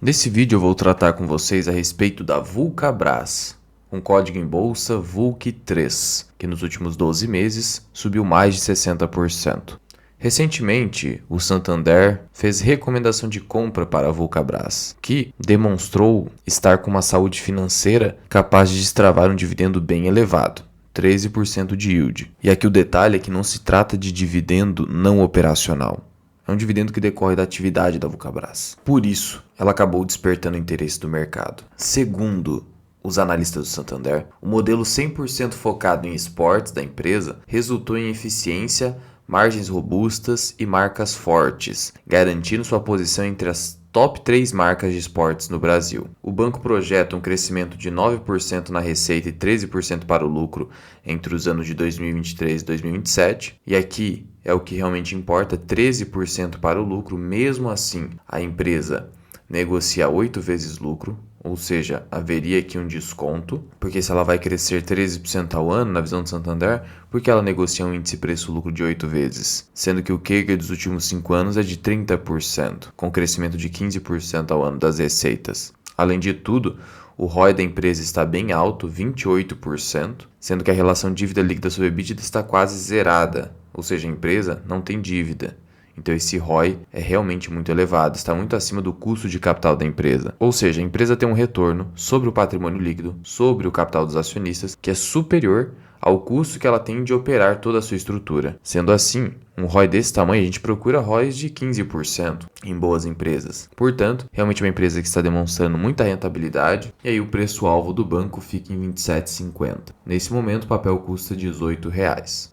Nesse vídeo eu vou tratar com vocês a respeito da Vulcabras, um código em bolsa VULC3, que nos últimos 12 meses subiu mais de 60%. Recentemente, o Santander fez recomendação de compra para a Vulcabras, que demonstrou estar com uma saúde financeira capaz de destravar um dividendo bem elevado, 13% de yield. E aqui o detalhe é que não se trata de dividendo não operacional. É um dividendo que decorre da atividade da Vulcabras. Por isso, ela acabou despertando o interesse do mercado. Segundo os analistas do Santander, o modelo 100% focado em esportes da empresa resultou em eficiência, margens robustas e marcas fortes, garantindo sua posição entre as top 3 marcas de esportes no Brasil. O banco projeta um crescimento de 9% na receita e 13% para o lucro entre os anos de 2023 e 2027. E aqui é o que realmente importa, 13% para o lucro. Mesmo assim, a empresa negocia 8 vezes lucro, ou seja, haveria aqui um desconto, porque se ela vai crescer 13% ao ano, na visão do Santander, porque ela negocia um índice preço-lucro de 8 vezes, sendo que o CAGR dos últimos 5 anos é de 30%, com crescimento de 15% ao ano das receitas. Além de tudo, o ROI da empresa está bem alto, 28%, sendo que a relação dívida líquida sobre EBITDA está quase zerada, ou seja, a empresa não tem dívida. Então esse ROI é realmente muito elevado, está muito acima do custo de capital da empresa. Ou seja, a empresa tem um retorno sobre o patrimônio líquido, sobre o capital dos acionistas, que é superior ao custo que ela tem de operar toda a sua estrutura. Sendo assim, um ROI desse tamanho, a gente procura ROIs de 15% em boas empresas. Portanto, realmente é uma empresa que está demonstrando muita rentabilidade, e aí o preço-alvo do banco fica em R$ 27,50. Nesse momento, o papel custa R$ 18.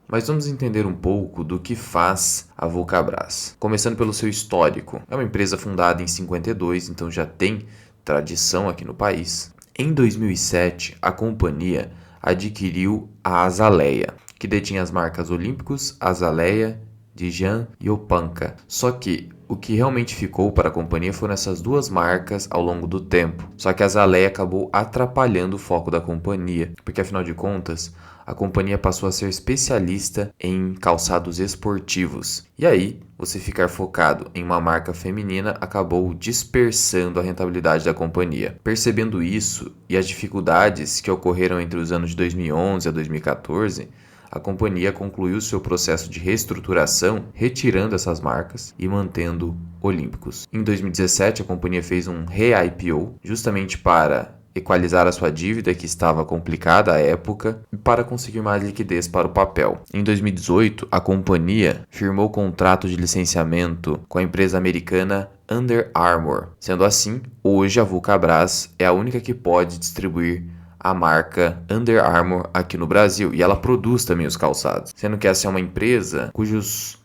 Mas vamos entender um pouco do que faz a Vulcabras. Começando pelo seu histórico. É uma empresa fundada em 52, então já tem tradição aqui no país. Em 2007, a companhia adquiriu a Azaleia, que detinha as marcas Olímpicos, Azaleia, Dijan e Opanca. Só que o que realmente ficou para a companhia foram essas duas marcas ao longo do tempo. Só que a Azaleia acabou atrapalhando o foco da companhia, porque afinal de contas, a companhia passou a ser especialista em calçados esportivos. E aí, você ficar focado em uma marca feminina acabou dispersando a rentabilidade da companhia. Percebendo isso e as dificuldades que ocorreram entre os anos de 2011 a 2014, a companhia concluiu seu processo de reestruturação, retirando essas marcas e mantendo Olímpicos. Em 2017, a companhia fez um re-IPO, justamente para equalizar a sua dívida, que estava complicada à época, e para conseguir mais liquidez para o papel. Em 2018, a companhia firmou contrato de licenciamento com a empresa americana Under Armour. Sendo assim, hoje a Vulcabras é a única que pode distribuir a marca Under Armour aqui no Brasil, e ela produz também os calçados, sendo que essa é uma empresa cujos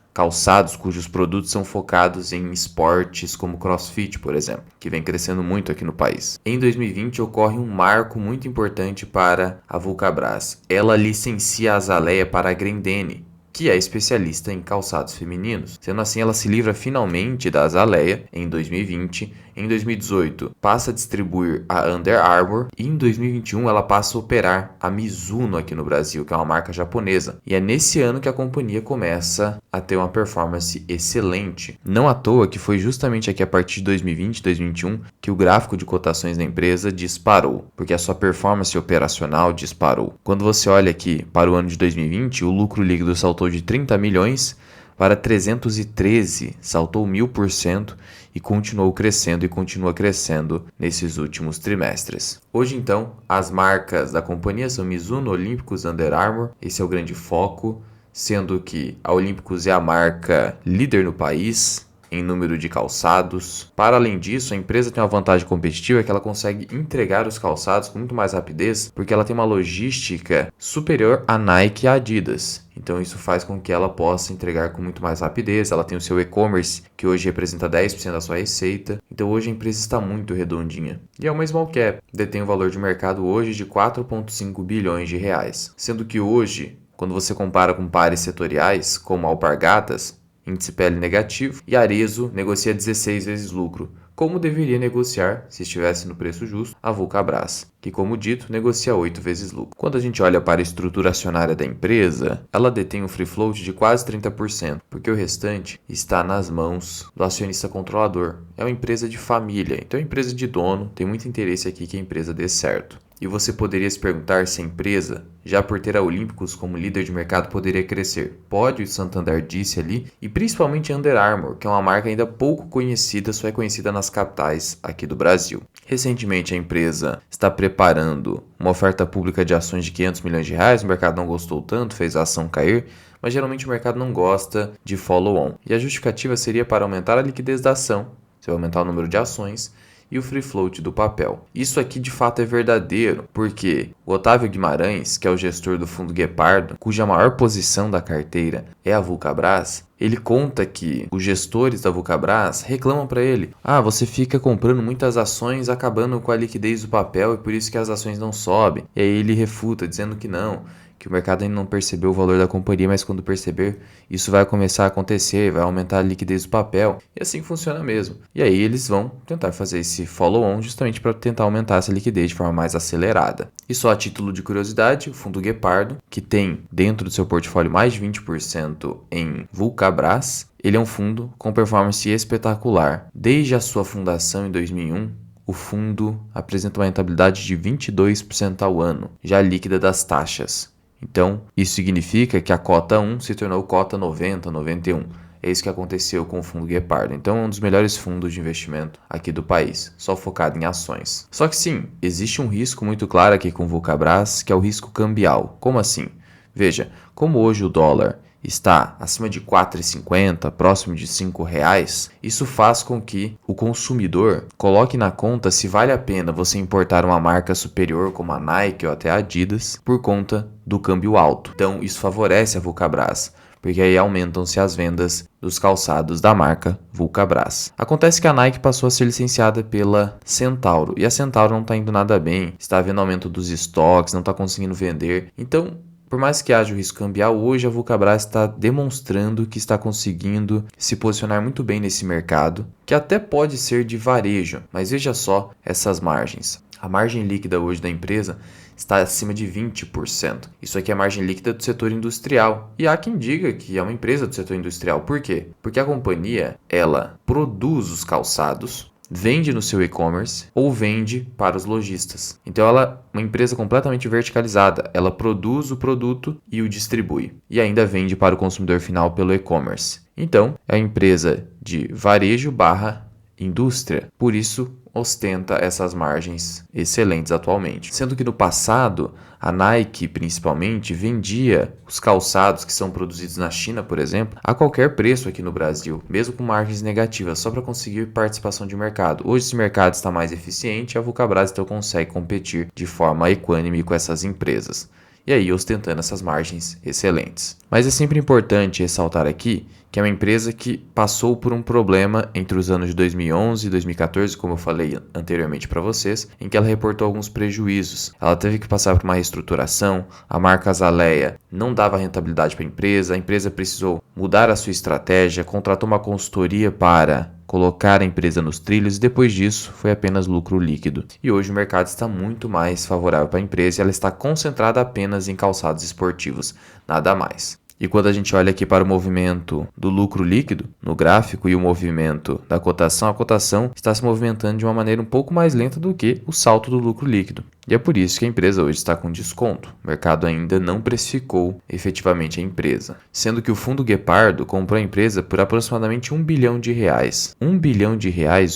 produtos são focados em esportes como CrossFit, por exemplo, que vem crescendo muito aqui no país. Em 2020 ocorre um marco muito importante para a Vulcabras. Ela licencia a Azaleia para a Grendene, que é especialista em calçados femininos. Sendo assim, ela se livra finalmente da Azaleia em 2020. Em 2018, passa a distribuir a Under Armour e em 2021 ela passa a operar a Mizuno aqui no Brasil, que é uma marca japonesa. E é nesse ano que a companhia começa a ter uma performance excelente. Não à toa que foi justamente aqui a partir de 2020, 2021 que o gráfico de cotações da empresa disparou, porque a sua performance operacional disparou. Quando você olha aqui para o ano de 2020, o lucro líquido saltou de 30 milhões para 313, saltou 1000% e continuou crescendo e continua crescendo nesses últimos trimestres. Hoje então, as marcas da companhia são Mizuno, Olímpicos, Under Armour, esse é o grande foco, sendo que a Olímpicos é a marca líder no país em número de calçados. Para além disso, a empresa tem uma vantagem competitiva que ela consegue entregar os calçados com muito mais rapidez, porque ela tem uma logística superior à Nike e à Adidas. Então isso faz com que ela possa entregar com muito mais rapidez. Ela tem o seu e-commerce, que hoje representa 10% da sua receita. Então hoje a empresa está muito redondinha. E é uma small cap, detém um valor de mercado hoje de 4,5 bilhões de reais. Sendo que hoje, quando você compara com pares setoriais, como Alpargatas, índice PL negativo, e Arezzo negocia 16 vezes lucro, como deveria negociar, se estivesse no preço justo, a Vulcabras, que, como dito, negocia 8 vezes lucro. Quando a gente olha para a estrutura acionária da empresa, ela detém um free float de quase 30%, porque o restante está nas mãos do acionista controlador. É uma empresa de família, então é uma empresa de dono, tem muito interesse aqui que a empresa dê certo. E você poderia se perguntar se a empresa, já por ter a Olímpicos como líder de mercado, poderia crescer. Pode, o Santander disse ali, e principalmente a Under Armour, que é uma marca ainda pouco conhecida, só é conhecida nas capitais aqui do Brasil. Recentemente a empresa está preparando uma oferta pública de ações de 500 milhões de reais, o mercado não gostou tanto, fez a ação cair, mas geralmente o mercado não gosta de follow-on. E a justificativa seria para aumentar a liquidez da ação, você vai aumentar o número de ações, e o free float do papel. Isso aqui de fato é verdadeiro, porque o Otávio Guimarães, que é o gestor do fundo Guepardo, cuja maior posição da carteira é a Vulcabras, ele conta que os gestores da Vulcabras reclamam para ele: você fica comprando muitas ações acabando com a liquidez do papel e por isso que as ações não sobem. E aí ele refuta dizendo que não, que o mercado ainda não percebeu o valor da companhia, mas quando perceber, isso vai começar a acontecer, vai aumentar a liquidez do papel, e assim funciona mesmo. E aí eles vão tentar fazer esse follow-on justamente para tentar aumentar essa liquidez de forma mais acelerada. E só a título de curiosidade, o fundo Guepardo, que tem dentro do seu portfólio mais de 20% em Vulcabras, ele é um fundo com performance espetacular. Desde a sua fundação em 2001, o fundo apresenta uma rentabilidade de 22% ao ano, já líquida das taxas. Então, isso significa que a cota 1 se tornou cota 90, 91. É isso que aconteceu com o fundo Guepardo. Então, é um dos melhores fundos de investimento aqui do país, só focado em ações. Só que sim, existe um risco muito claro aqui com o Vulcabras, que é o risco cambial. Como assim? Veja, como hoje o dólar está acima de R$ 4,50, próximo de R$ 5,00, isso faz com que o consumidor coloque na conta se vale a pena você importar uma marca superior como a Nike ou até a Adidas por conta do câmbio alto. Então isso favorece a Vulcabras, porque aí aumentam-se as vendas dos calçados da marca Vulcabras. Acontece que a Nike passou a ser licenciada pela Centauro, e a Centauro não está indo nada bem, está havendo aumento dos estoques, não está conseguindo vender. Então, por mais que haja o risco cambial, hoje a Vulcabras está demonstrando que está conseguindo se posicionar muito bem nesse mercado, que até pode ser de varejo, mas veja só essas margens. A margem líquida hoje da empresa está acima de 20%. Isso aqui é a margem líquida do setor industrial. E há quem diga que é uma empresa do setor industrial. Por quê? Porque a companhia, ela produz os calçados, vende no seu e-commerce ou vende para os lojistas. Então ela é uma empresa completamente verticalizada. Ela produz o produto e o distribui. E ainda vende para o consumidor final pelo e-commerce. Então é uma empresa de varejo barra indústria. Por isso ostenta essas margens excelentes atualmente. Sendo que no passado, a Nike principalmente vendia os calçados que são produzidos na China, por exemplo, a qualquer preço aqui no Brasil, mesmo com margens negativas, só para conseguir participação de mercado. Hoje esse mercado está mais eficiente e a Vulcabras então consegue competir de forma equânime com essas empresas. E aí ostentando essas margens excelentes. Mas é sempre importante ressaltar aqui que é uma empresa que passou por um problema entre os anos de 2011 e 2014, como eu falei anteriormente para vocês, em que ela reportou alguns prejuízos. Ela teve que passar por uma reestruturação, a marca Azaleia não dava rentabilidade para a empresa precisou mudar a sua estratégia, contratou uma consultoria para colocar a empresa nos trilhos e depois disso foi apenas lucro líquido. E hoje o mercado está muito mais favorável para a empresa e ela está concentrada apenas em calçados esportivos, nada mais. E quando a gente olha aqui para o movimento do lucro líquido no gráfico e o movimento da cotação, a cotação está se movimentando de uma maneira um pouco mais lenta do que o salto do lucro líquido. E é por isso que a empresa hoje está com desconto. O mercado ainda não precificou efetivamente a empresa. Sendo que o fundo Guepardo comprou a empresa por aproximadamente R$ 1 bilhão. R$ 1 bilhão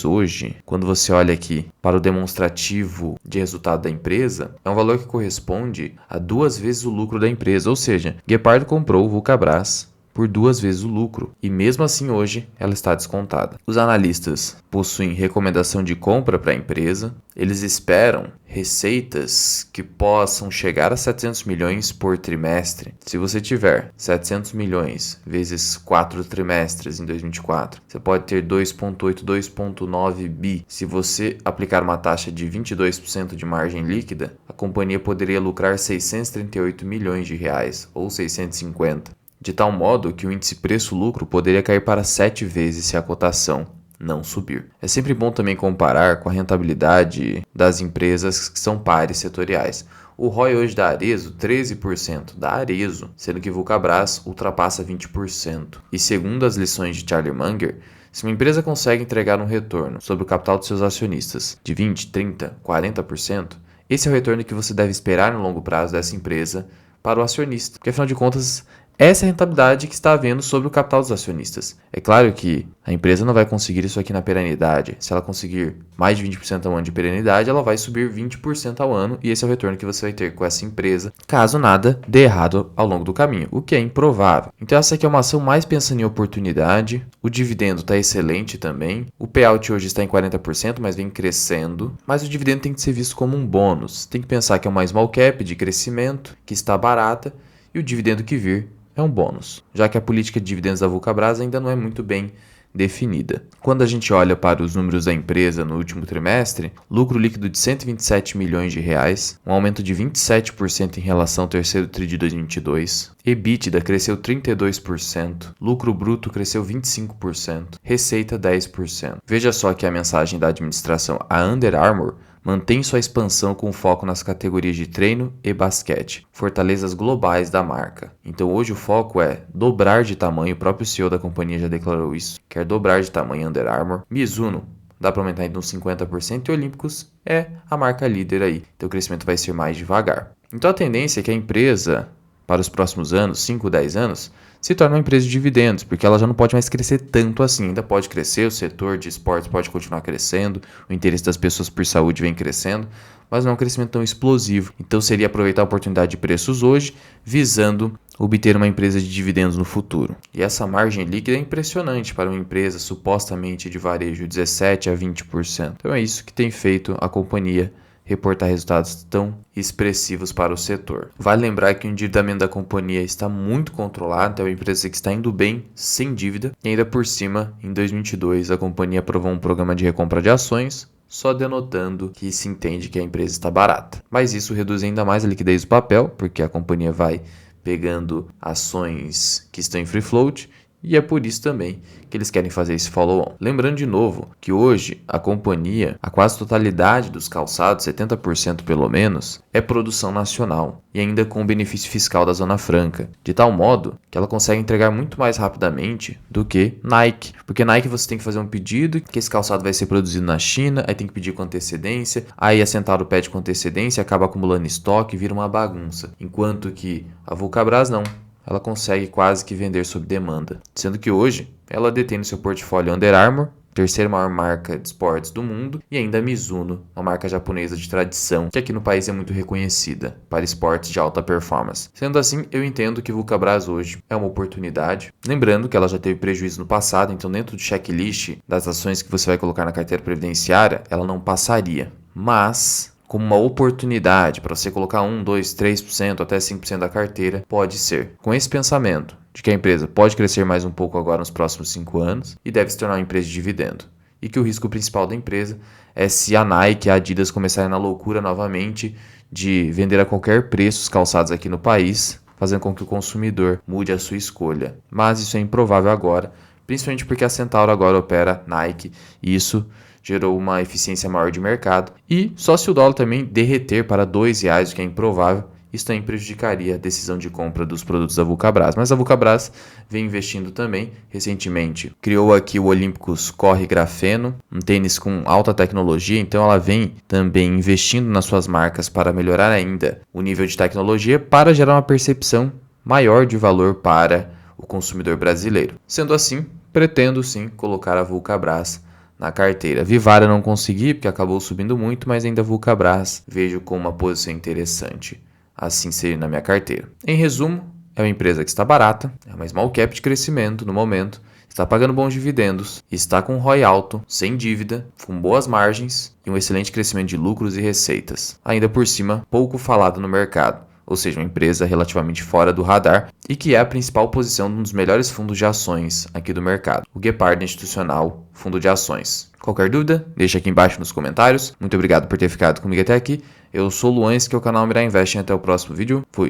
hoje, quando você olha aqui para o demonstrativo de resultado da empresa, é um valor que corresponde a 2 vezes o lucro da empresa. Ou seja, Guepardo comprou o Vulcabras por 2 vezes o lucro, e mesmo assim hoje ela está descontada. Os analistas possuem recomendação de compra para a empresa, eles esperam receitas que possam chegar a 700 milhões por trimestre. Se você tiver 700 milhões vezes 4 trimestres em 2024, você pode ter 2,8, 2,9 bi. Se você aplicar uma taxa de 22% de margem líquida, a companhia poderia lucrar 638 milhões de reais ou 650. De tal modo que o índice preço-lucro poderia cair para 7 vezes se a cotação não subir. É sempre bom também comparar com a rentabilidade das empresas que são pares setoriais. O ROI hoje da Arezzo, 13%, da Arezzo, sendo que Vulcabras ultrapassa 20%. E segundo as lições de Charlie Munger, se uma empresa consegue entregar um retorno sobre o capital dos seus acionistas de 20, 30, 40%, esse é o retorno que você deve esperar no longo prazo dessa empresa para o acionista, porque afinal de contas, essa é a rentabilidade que está havendo sobre o capital dos acionistas. É claro que a empresa não vai conseguir isso aqui na perenidade. Se ela conseguir mais de 20% ao ano de perenidade, ela vai subir 20% ao ano e esse é o retorno que você vai ter com essa empresa, caso nada dê errado ao longo do caminho, o que é improvável. Então essa aqui é uma ação mais pensando em oportunidade. O dividendo está excelente também. O payout hoje está em 40%, mas vem crescendo. Mas o dividendo tem que ser visto como um bônus. Tem que pensar que é uma small cap de crescimento, que está barata, e o dividendo que vir é um bônus, já que a política de dividendos da Vulcabras ainda não é muito bem definida. Quando a gente olha para os números da empresa no último trimestre, lucro líquido de 127 milhões de reais, um aumento de 27% em relação ao terceiro tri de 2022, EBITDA cresceu 32%, lucro bruto cresceu 25%, receita 10%. Veja só que a mensagem da administração, a Under Armour, mantém sua expansão com foco nas categorias de treino e basquete, fortalezas globais da marca. Então hoje o foco é dobrar de tamanho, o próprio CEO da companhia já declarou isso, quer dobrar de tamanho Under Armour. Mizuno dá para aumentar ainda uns 50% e Olímpicos é a marca líder aí, então o crescimento vai ser mais devagar. Então a tendência é que a empresa, para os próximos anos, 5, 10 anos, se torna uma empresa de dividendos, porque ela já não pode mais crescer tanto assim. Ainda pode crescer, o setor de esportes pode continuar crescendo, o interesse das pessoas por saúde vem crescendo, mas não é um crescimento tão explosivo. Então seria aproveitar a oportunidade de preços hoje, visando obter uma empresa de dividendos no futuro. E essa margem líquida é impressionante para uma empresa supostamente de varejo, 17 a 20%. Então é isso que tem feito a companhia reportar resultados tão expressivos para o setor. Vale lembrar que o endividamento da companhia está muito controlado, então é uma empresa que está indo bem, sem dívida, e ainda por cima, em 2022, a companhia aprovou um programa de recompra de ações, só denotando que se entende que a empresa está barata. Mas isso reduz ainda mais a liquidez do papel, porque a companhia vai pegando ações que estão em free float, e é por isso também que eles querem fazer esse follow-on. Lembrando de novo que hoje a companhia, a quase totalidade dos calçados, 70% pelo menos, é produção nacional e ainda com o benefício fiscal da Zona Franca, de tal modo que ela consegue entregar muito mais rapidamente do que Nike. Porque Nike você tem que fazer um pedido que esse calçado vai ser produzido na China, aí tem que pedir com antecedência, aí a Centauro pede com antecedência, acaba acumulando estoque, vira uma bagunça. Enquanto que a Vulcabras não. Ela consegue quase que vender sob demanda. Sendo que hoje, ela detém no seu portfólio Under Armour, terceira maior marca de esportes do mundo, e ainda a Mizuno, uma marca japonesa de tradição, que aqui no país é muito reconhecida para esportes de alta performance. Sendo assim, eu entendo que Vulcabras hoje é uma oportunidade. Lembrando que ela já teve prejuízo no passado, então dentro do checklist das ações que você vai colocar na carteira previdenciária, ela não passaria. Mas como uma oportunidade para você colocar 1, 2, 3%, até 5% da carteira, pode ser. Com esse pensamento de que a empresa pode crescer mais um pouco agora nos próximos 5 anos e deve se tornar uma empresa de dividendo. E que o risco principal da empresa é se a Nike e a Adidas começarem na loucura novamente de vender a qualquer preço os calçados aqui no país, fazendo com que o consumidor mude a sua escolha. Mas isso é improvável agora, principalmente porque a Centauro agora opera Nike e isso gerou uma eficiência maior de mercado. E só se o dólar também derreter para R$2, o que é improvável, isso também prejudicaria a decisão de compra dos produtos da Vulcabras. Mas a Vulcabras vem investindo também. Recentemente criou aqui o Olímpicos Corre Grafeno, um tênis com alta tecnologia. Então ela vem também investindo nas suas marcas para melhorar ainda o nível de tecnologia para gerar uma percepção maior de valor para o consumidor brasileiro. Sendo assim, pretendo sim colocar a Vulcabras na carteira. Vivara não consegui porque acabou subindo muito, mas ainda Vulcabras vejo como uma posição interessante assim ser na minha carteira. Em resumo, é uma empresa que está barata, é uma small cap de crescimento no momento, está pagando bons dividendos, está com ROI alto, sem dívida, com boas margens e um excelente crescimento de lucros e receitas. Ainda por cima, pouco falado no mercado, ou seja, uma empresa relativamente fora do radar e que é a principal posição de um dos melhores fundos de ações aqui do mercado, o Gepard Institucional Fundo de Ações. Qualquer dúvida, deixa aqui embaixo nos comentários. Muito obrigado por ter ficado comigo até aqui. Eu sou o Luan, esse que é o canal Mirai Invest. Até o próximo vídeo. Fui!